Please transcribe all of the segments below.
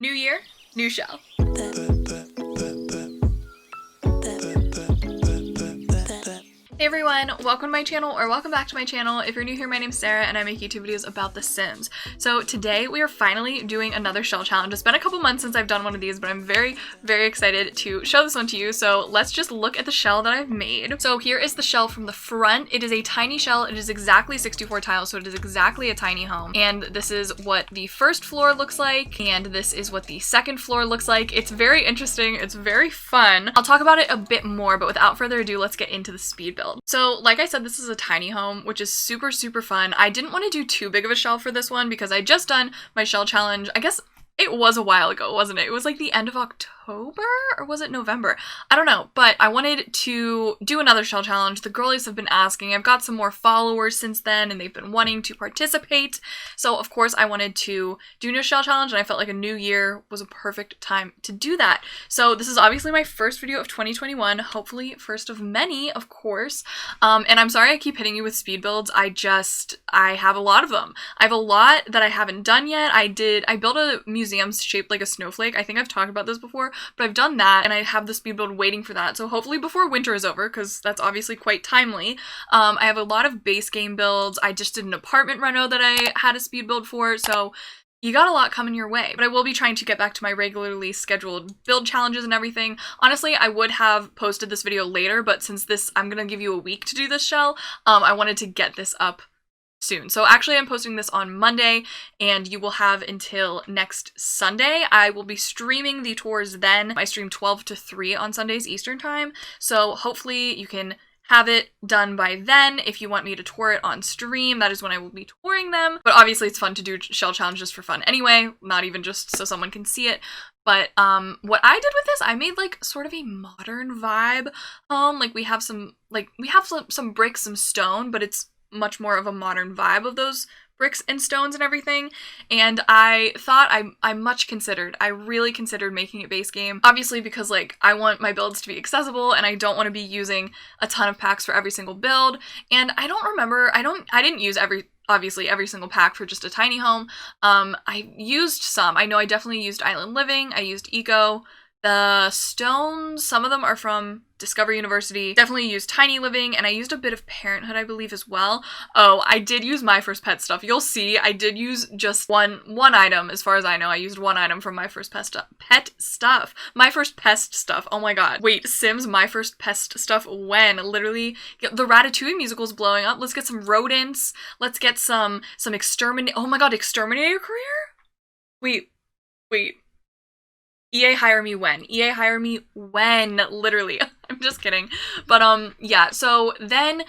New year, new shell. Hey everyone, welcome to my channel, or welcome back to my channel. If you're new here, my name's Sarah and I make YouTube videos about The Sims. So today we are finally doing another shell challenge. It's been a couple months since I've done one of these, but I'm very, very excited to show this one to you. So let's just look at the shell that I've made. So here is the shell from the front. It is a tiny shell. It is exactly 64 tiles, so it is exactly a tiny home. And this is what the first floor looks like, and this is what the second floor looks like. It's very interesting. It's very fun. I'll talk about it a bit more, but without further ado, let's get into the speed build. So like I said, this is a tiny home, which is super, super fun. I didn't want to do too big of a shell for this one because I just done my shell challenge. I guess it was a while ago, wasn't it? It was like the end of October, or was it November? I don't know, but I wanted to do another shell challenge. The girlies have been asking. I've got some more followers since then, and they've been wanting to participate. So of course I wanted to do a new shell challenge, and I felt like a new year was a perfect time to do that. So this is obviously my first video of 2021, hopefully first of many, of course. And I'm sorry I keep hitting you with speed builds. I have a lot of them. I have a lot that I haven't done yet. I built a museum shaped like a snowflake. I think I've talked about this before, but I've done that and I have the speed build waiting for that. So hopefully before winter is over, because that's obviously quite timely. I have a lot of base game builds. I just did an apartment reno that I had a speed build for, so you got a lot coming your way. But I will be trying to get back to my regularly scheduled build challenges and everything. Honestly, I would have posted this video later, but since I'm gonna give you a week to do this shell, I wanted to get this up soon. So actually I'm posting this on Monday, and you will have until next Sunday. I will be streaming the tours then. I stream 12 to 3 on Sundays Eastern time, so hopefully you can have it done by then. If you want me to tour it on stream, that is when I will be touring them. But obviously it's fun to do shell challenges for fun anyway, not even just so someone can see it. But what I did with this, I made like sort of a modern vibe. Like we have some bricks, some stone, but it's much more of a modern vibe of those bricks and stones and everything. And I thought I really considered making it base game, obviously because like I want my builds to be accessible and I don't want to be using a ton of packs for every single build. And I didn't use obviously every single pack for just a tiny home. I used some. I know I definitely used Island Living. I used Eco. The stones, some of them are from Discovery University. Definitely used Tiny Living, and I used a bit of Parenthood, I believe, as well. Oh, I did use My First Pet stuff. You'll see, I did use just one item, as far as I know. I used one item from My First Pet stuff. My First Pest stuff. Oh my god. Wait, Sims My First Pest stuff when? Literally, the Ratatouille musical's blowing up. Let's get some rodents. Let's get some oh my god, Exterminator career? Wait. EA hire me when? EA hire me when? Literally. I'm just kidding. But yeah, so then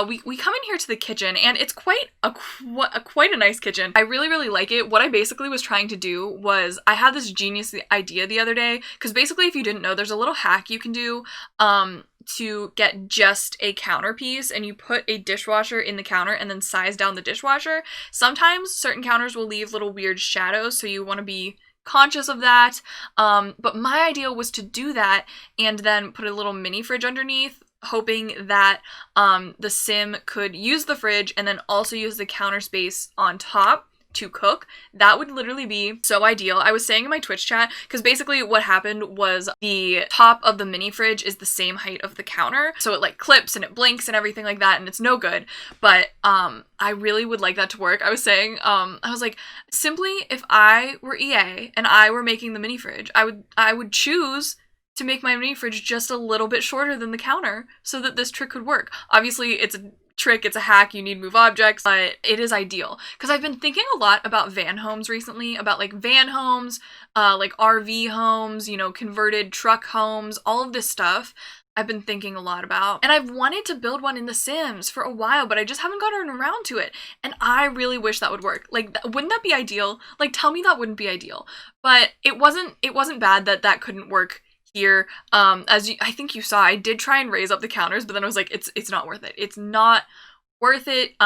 we come in here to the kitchen, and it's quite a nice kitchen. I really, really like it. What I basically was trying to do was, I had this genius idea the other day, because basically if you didn't know, there's a little hack you can do to get just a counter piece, and you put a dishwasher in the counter and then size down the dishwasher. Sometimes certain counters will leave little weird shadows, so you want to be conscious of that, but my idea was to do that and then put a little mini fridge underneath, hoping that the sim could use the fridge and then also use the counter space on top to cook. That would literally be so ideal. I was saying in my Twitch chat, because basically what happened was the top of the mini fridge is the same height of the counter, so it like clips and it blinks and everything like that, and it's no good. But I really would like that to work. I was saying, I was like, simply if I were EA and I were making the mini fridge, I would choose to make my mini fridge just a little bit shorter than the counter so that this trick could work. Obviously it's a trick, it's a hack, you need move objects, but it is ideal. Because I've been thinking a lot about van homes recently, about like van homes, like RV homes, you know, converted truck homes, all of this stuff I've been thinking a lot about. And I've wanted to build one in The Sims for a while, but I just haven't gotten around to it. And I really wish that would work. Like, wouldn't that be ideal? Like, tell me that wouldn't be ideal. But it wasn't bad that couldn't work here. I think you saw, I did try and raise up the counters, but then I was like, it's not worth it. It's not worth it,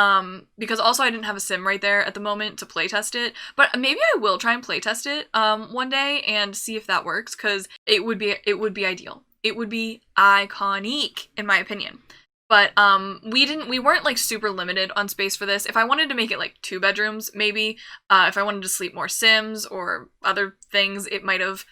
because also I didn't have a sim right there at the moment to playtest it, but maybe I will try and playtest it one day and see if that works, because it would be ideal. It would be iconic, in my opinion. But we weren't like super limited on space for this. If I wanted to make it like 2 bedrooms, maybe, if I wanted to sleep more Sims or other things, it might have,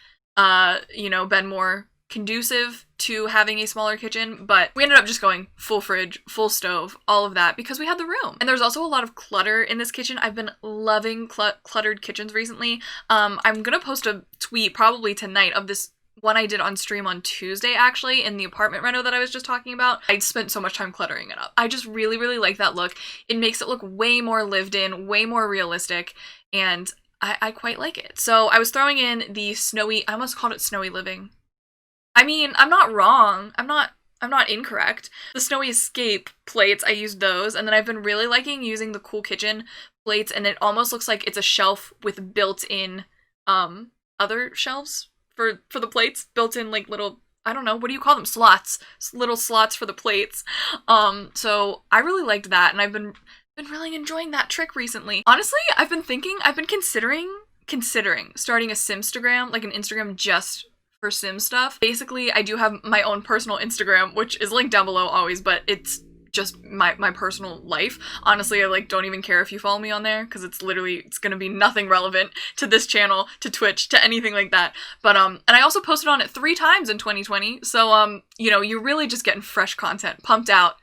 you know, been more conducive to having a smaller kitchen, but we ended up just going full fridge, full stove, all of that because we had the room. And there's also a lot of clutter in this kitchen. I've been loving cluttered kitchens recently. I'm gonna post a tweet probably tonight of this one I did on stream on Tuesday, actually, in the apartment reno that I was just talking about. I spent so much time cluttering it up. I just really, really like that look. It makes it look way more lived in, way more realistic, and I quite like it. So I was throwing in the snowy, I almost called it snowy living. I mean, I'm not wrong. I'm not incorrect. The Snowy Escape plates, I used those, and then I've been really liking using the Cool Kitchen plates, and it almost looks like it's a shelf with built-in, other shelves for the plates, built-in, like, little, I don't know, what do you call them? Slots. Little slots for the plates. So I really liked that, and I've been really enjoying that trick recently. Honestly, I've been considering starting a Simstagram, like an Instagram just for Sim stuff. Basically, I do have my own personal Instagram, which is linked down below always, but it's just my personal life. Honestly, I like don't even care if you follow me on there because it's gonna be nothing relevant to this channel, to Twitch, to anything like that. But and I also posted on it 3 times in 2020, so you know, you're really just getting fresh content pumped out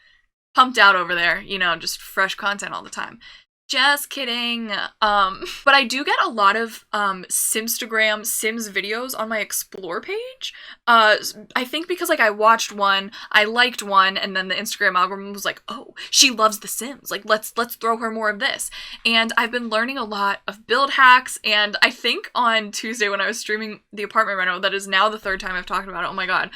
over there, you know, just fresh content all the time. Just kidding. But I do get a lot of Simstagram Sims videos on my explore page. I think because like I watched one, I liked one, and then the Instagram algorithm was like, oh, she loves The Sims. Like let's throw her more of this. And I've been learning a lot of build hacks, and I think on Tuesday when I was streaming the apartment reno, that is now the 3rd time I've talked about it, oh my god.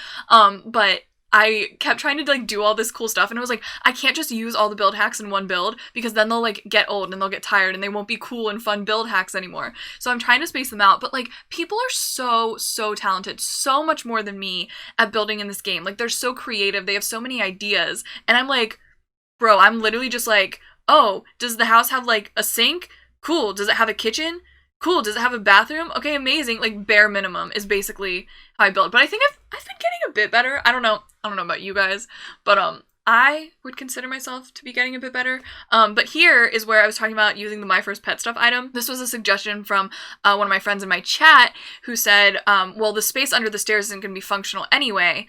But I kept trying to like do all this cool stuff, and I was like, I can't just use all the build hacks in one build because then they'll like get old and they'll get tired and they won't be cool and fun build hacks anymore. So I'm trying to space them out, but like people are so talented, so much more than me at building in this game. Like they're so creative, they have so many ideas, and I'm like, bro, I'm literally just like, oh, does the house have like a sink? Cool. Does it have a kitchen? Cool. Does it have a bathroom? Okay, amazing. Like bare minimum is basically how I build. But I think I've been getting a bit better. I don't know about you guys, but I would consider myself to be getting a bit better. But here is where I was talking about using the My First Pet Stuff item. This was a suggestion from one of my friends in my chat who said, well, the space under the stairs isn't going to be functional anyway,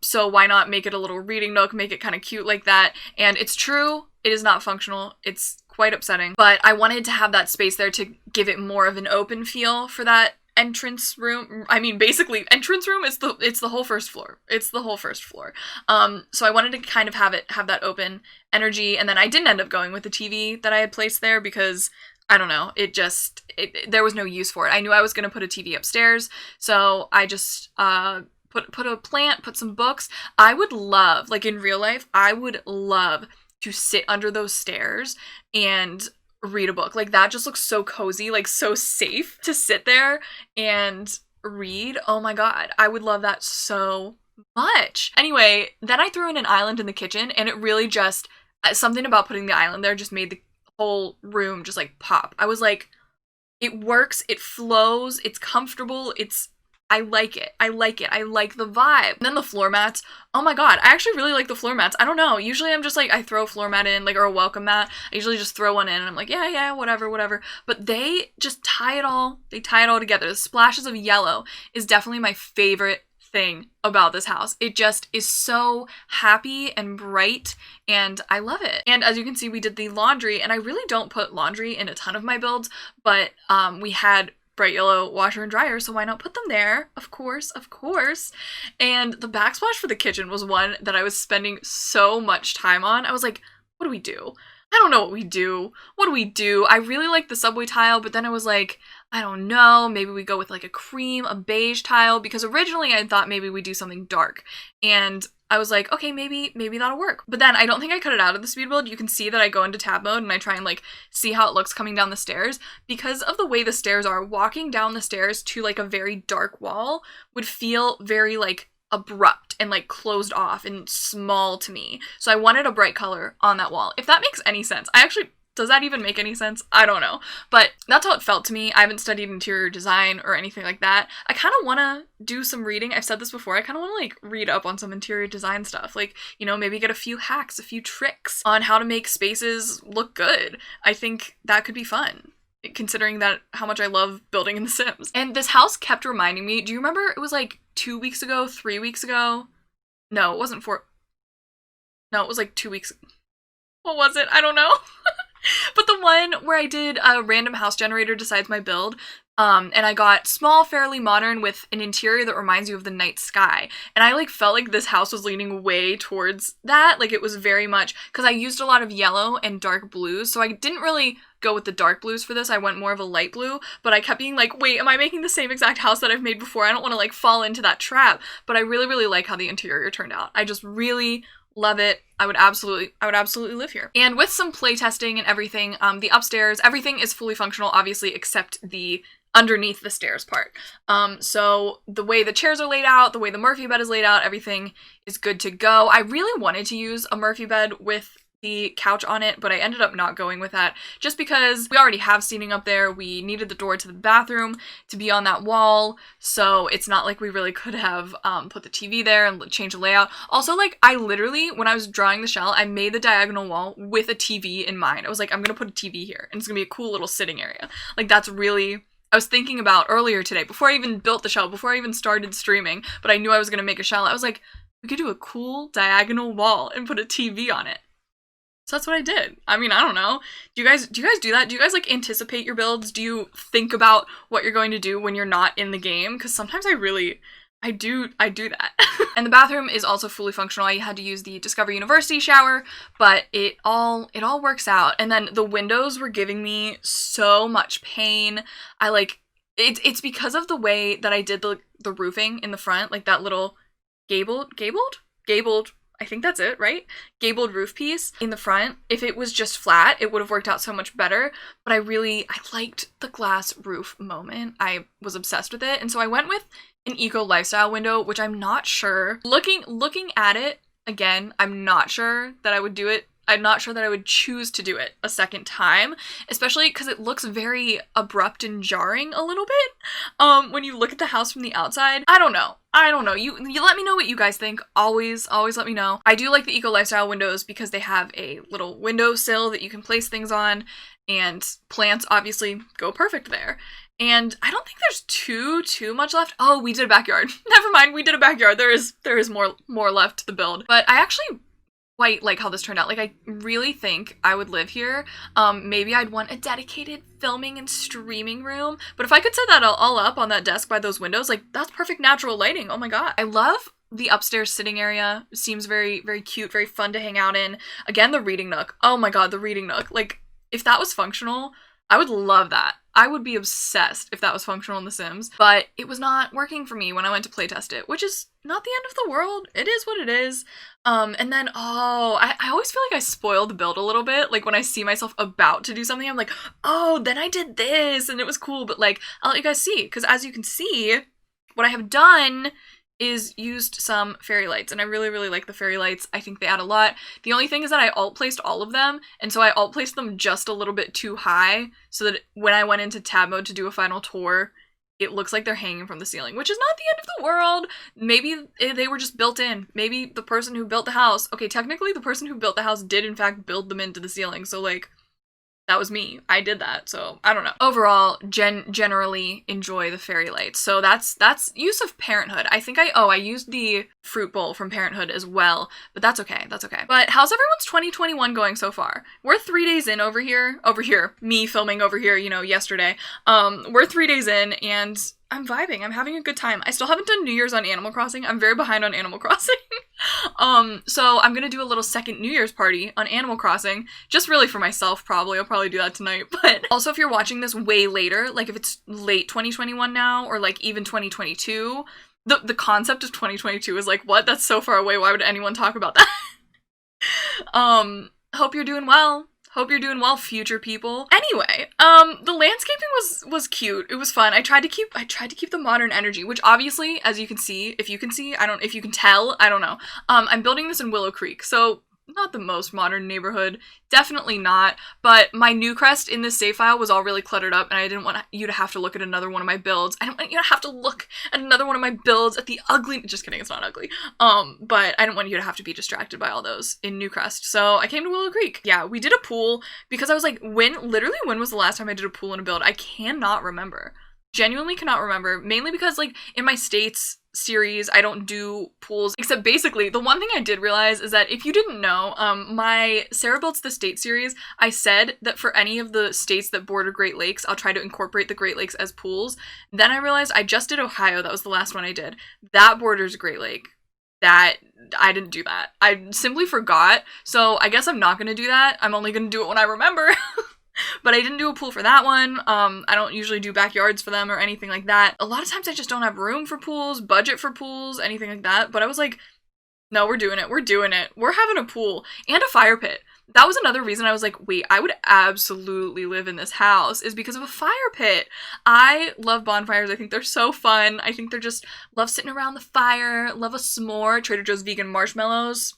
so why not make it a little reading nook, make it kind of cute like that? And it's true, it is not functional. It's quite upsetting, but I wanted to have that space there to give it more of an open feel for that entrance room. I mean, basically, entrance room is it's the whole first floor. It's the whole first floor. So I wanted to kind of have that open energy, and then I didn't end up going with the TV that I had placed there because I don't know, there was no use for it. I knew I was going to put a TV upstairs, so I just put a plant, put some books. I would love, like in real life, I would love to sit under those stairs and read a book. Like that just looks so cozy, like so safe to sit there and read. Oh my god, I would love that so much. Anyway, then I threw in an island in the kitchen, and it really just, something about putting the island there just made the whole room just like pop. I was like, it works, it flows, it's comfortable, I like it. I like the vibe. And then the floor mats. Oh my god, I actually really like the floor mats. I don't know. Usually I'm just like, I throw a floor mat in, like, or a welcome mat. I usually just throw one in and I'm like, yeah, whatever. But they just tie it all together. The splashes of yellow is definitely my favorite thing about this house. It just is so happy and bright, and I love it. And as you can see, we did the laundry, and I really don't put laundry in a ton of my builds, but we had bright yellow washer and dryer, so why not put them there? Of course. And the backsplash for the kitchen was one that I was spending so much time on. I was like, what do we do? I don't know what we do. What do we do? I really like the subway tile, but then I was like, I don't know, maybe we go with like a beige tile, because originally I thought maybe we do something dark, and I was like, okay, maybe that'll work. But then I don't think I cut it out of the speed build. You can see that I go into tab mode and I try and like see how it looks coming down the stairs. Because of the way the stairs are, walking down the stairs to like a very dark wall would feel very like abrupt and like closed off and small to me. So I wanted a bright color on that wall. If that makes any sense. I actually Does that even make any sense? I don't know. But that's how it felt to me. I haven't studied interior design or anything like that. I kind of want to do some reading. I've said this before. I kind of want to like read up on some interior design stuff. Like, you know, maybe get a few hacks, a few tricks on how to make spaces look good. I think that could be fun, considering that how much I love building in The Sims. And this house kept reminding me, do you remember it was like 2 weeks ago, 3 weeks ago? No, it wasn't 4. No, it was like 2 weeks. What was it? I don't know. But the one where I did a random house generator decides my build, and I got small, fairly modern with an interior that reminds you of the night sky. And I like felt like this house was leaning way towards that. Like it was very much, because I used a lot of yellow and dark blues, so I didn't really go with the dark blues for this. I went more of a light blue, but I kept being like, wait, am I making the same exact house that I've made before? I don't want to like fall into that trap. But I really, really like how the interior turned out. I just really love it. I would absolutely live here. And with some playtesting and everything, the upstairs, everything is fully functional, obviously, except the underneath the stairs part. So the way the chairs are laid out, the way the Murphy bed is laid out, everything is good to go. I really wanted to use a Murphy bed with the couch on it, but I ended up not going with that just because we already have seating up there. We needed the door to the bathroom to be on that wall, so it's not like we really could have put the TV there and changed the layout. Also, like, I literally, when I was drawing the shell, I made the diagonal wall with a TV in mind. I was like, I'm gonna put a TV here, and it's gonna be a cool little sitting area. Like, that's really, I was thinking about earlier today, before I even built the shell, before I even started streaming, but I knew I was gonna make a shell. I was like, we could do a cool diagonal wall and put a TV on it. So that's what I did. I mean, I don't know. Do you guys do that? Do you guys like anticipate your builds? Do you think about what you're going to do when you're not in the game? Because sometimes I do that. And the bathroom is also fully functional. I had to use the Discover University shower, but it all works out. And then the windows were giving me so much pain. It's because of the way that I did the roofing in the front, like that little gabled, I think that's it, right? Gabled roof piece in the front. If it was just flat, it would have worked out so much better. But I liked the glass roof moment. I was obsessed with it. And so I went with an eco lifestyle window, which I'm not sure. Looking at it, again, I'm not sure that I would do it. I'm not sure that I would choose to do it a second time, especially because it looks very abrupt and jarring a little bit when you look at the house from the outside. I don't know. You let me know what you guys think. Always let me know. I do like the eco lifestyle windows because they have a little windowsill that you can place things on, and plants obviously go perfect there. And I don't think there's too much left. Oh, we did a backyard. Never mind, we did a backyard. There is more left to the build. But I actually quite like how this turned out. Like, I really think I would live here. Maybe I'd want a dedicated filming and streaming room, but if I could set that all up on that desk by those windows, like, that's perfect natural lighting. Oh my god. I love the upstairs sitting area. It seems very, very cute, very fun to hang out in. Again, the reading nook. Oh my god, the reading nook. Like, if that was functional, I would love that. I would be obsessed if that was functional in The Sims, but it was not working for me when I went to playtest it, which is not the end of the world. It is what it is. And then, I always feel like I spoil the build a little bit. Like, when I see myself about to do something, I'm like, oh, then I did this, and it was cool, but, like, I'll let you guys see, because as you can see, what I have done is used some fairy lights, and I really, really like the fairy lights. I think they add a lot. The only thing is that I alt-placed all of them, and so I alt-placed them just a little bit too high, so that when I went into tab mode to do a final tour, it looks like they're hanging from the ceiling, which is not the end of the world. Maybe they were just built in. Maybe the person who built the house, okay, technically the person who built the house did in fact build them into the ceiling, so, like, that was me. I did that, so I don't know. Overall, generally enjoy the fairy lights. So that's use of Parenthood. I think I used the fruit bowl from Parenthood as well, but that's okay. That's okay. But how's everyone's 2021 going so far? We're 3 days in over here, me filming over here, you know, yesterday. We're 3 days in, and I'm vibing. I'm having a good time. I still haven't done New Year's on Animal Crossing. I'm very behind on Animal Crossing. So I'm gonna do a little second New Year's party on Animal Crossing, just really for myself, probably. I'll probably do that tonight, but also if you're watching this way later, like if it's late 2021 now, or like even 2022, the concept of 2022 is like, what? That's so far away. Why would anyone talk about that? Hope you're doing well. Hope you're doing well, future people. Anyway, the landscaping was cute. It was fun. I tried to keep the modern energy, which obviously, as you can see, if you can tell, I don't know. I'm building this in Willow Creek, so not the most modern neighborhood, definitely not, but my Newcrest in this save file was all really cluttered up, and I didn't want you to have to look at another one of my builds. I don't want you to have to look at another one of my builds at the ugly, just kidding, it's not ugly, but I didn't want you to have to be distracted by all those in Newcrest, so I came to Willow Creek. Yeah, we did a pool, because I was like, when was the last time I did a pool in a build? I cannot remember. Genuinely cannot remember, mainly because, like, in my states series, I don't do pools, except basically, the one thing I did realize is that if you didn't know, my Sarah Builds the State series, I said that for any of the states that border Great Lakes, I'll try to incorporate the Great Lakes as pools. Then I realized I just did Ohio, that was the last one I did. That borders a Great Lake. That, I didn't do that. I simply forgot, so I guess I'm not gonna do that. I'm only gonna do it when I remember. But I didn't do a pool for that one. I don't usually do backyards for them or anything like that. A lot of times I just don't have room for pools, budget for pools, anything like that. But I was like, no, we're doing it. We're doing it. We're having a pool and a fire pit. That was another reason I was like, wait, I would absolutely live in this house, is because of a fire pit. I love bonfires. I think they're so fun. I think they're just, love sitting around the fire, love a s'more, Trader Joe's vegan marshmallows.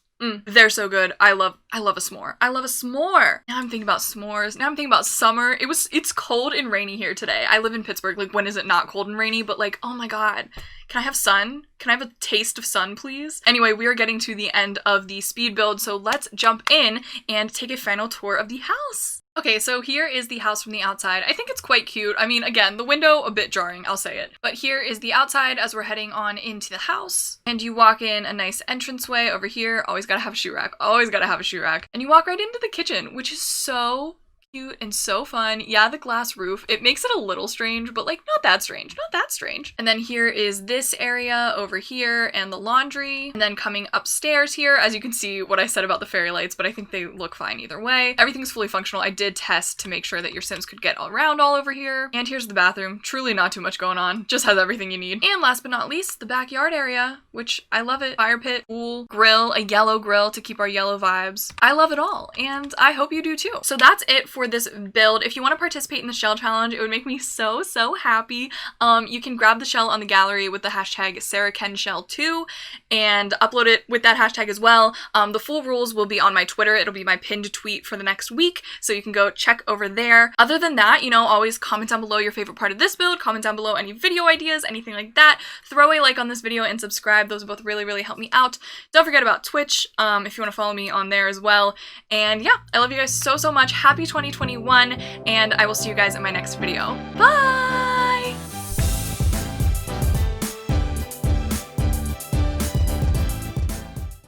They're so good. I love a s'more. I love a s'more. Now I'm thinking about s'mores. Now I'm thinking about summer. It's cold and rainy here today. I live in Pittsburgh. Like, when is it not cold and rainy? But like, oh my god. Can I have sun? Can I have a taste of sun, please? Anyway, we are getting to the end of the speed build, so let's jump in and take a final tour of the house. Okay, so here is the house from the outside. I think it's quite cute. I mean, again, the window, a bit jarring, I'll say it. But here is the outside as we're heading on into the house. And you walk in a nice entranceway over here. Always gotta have a shoe rack. Always gotta have a shoe rack. And you walk right into the kitchen, which is so cute and so fun. Yeah, the glass roof, it makes it a little strange, but like not that strange. And then here is this area over here and the laundry. And then coming upstairs here, as you can see what I said about the fairy lights, but I think they look fine either way. Everything's fully functional. I did test to make sure that your Sims could get around all over here. And here's the bathroom. Truly not too much going on. Just has everything you need. And last but not least, the backyard area, which I love it. Fire pit, pool, grill, a yellow grill to keep our yellow vibes. I love it all, and I hope you do too. So that's it for this build. If you want to participate in the shell challenge, it would make me so happy. You can grab the shell on the gallery with the hashtag sarahkendalll2 and upload it with that hashtag as well. The full rules will be on my Twitter. It'll be my pinned tweet for the next week, so you can go check over there. Other than that, you know, always comment down below your favorite part of this build, comment down below any video ideas, anything like that. Throw a like on this video and subscribe. Those both really help me out. Don't forget about Twitch if you want to follow me on there as well. And yeah, I love you guys so much. Happy 2021, and I will see you guys in my next video. Bye!